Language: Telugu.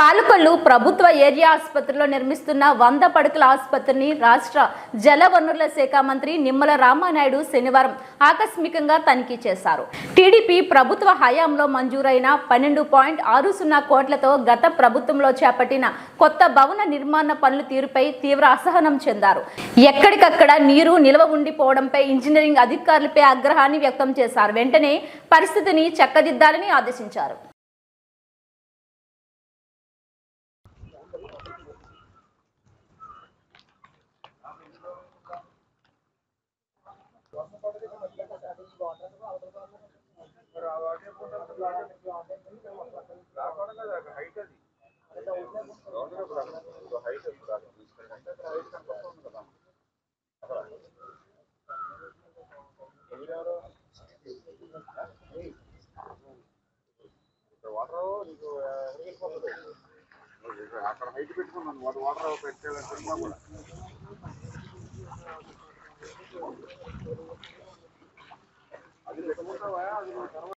పాలకొల్లు ప్రభుత్వ ఏరియా ఆసుపత్రిలో నిర్మిస్తున్న 100 పడకల ఆసుపత్రిని రాష్ట్ర జలవనరుల శాఖ మంత్రి నిమ్మల రామానాయుడు శనివారం ఆకస్మికంగా తనిఖీ చేశారు. టీడీపీ ప్రభుత్వ హయాంలో మంజూరైన 12.60 కోట్లతో గత ప్రభుత్వంలో చేపట్టిన కొత్త భవన నిర్మాణ పనుల తీరుపై తీవ్ర అసహనం చెందారు. ఎక్కడికక్కడ నీరు నిల్వ ఉండిపోవడంపై ఇంజనీరింగ్ అధికారులపై ఆగ్రహాన్ని వ్యక్తం చేశారు. వెంటనే పరిస్థితిని చక్కదిద్దాలని ఆదేశించారు. అక్కడ హైట్ పెట్టుకున్నాను వాటర్ పెట్టేలా కూడా అది పెట్టుకుంటావా అది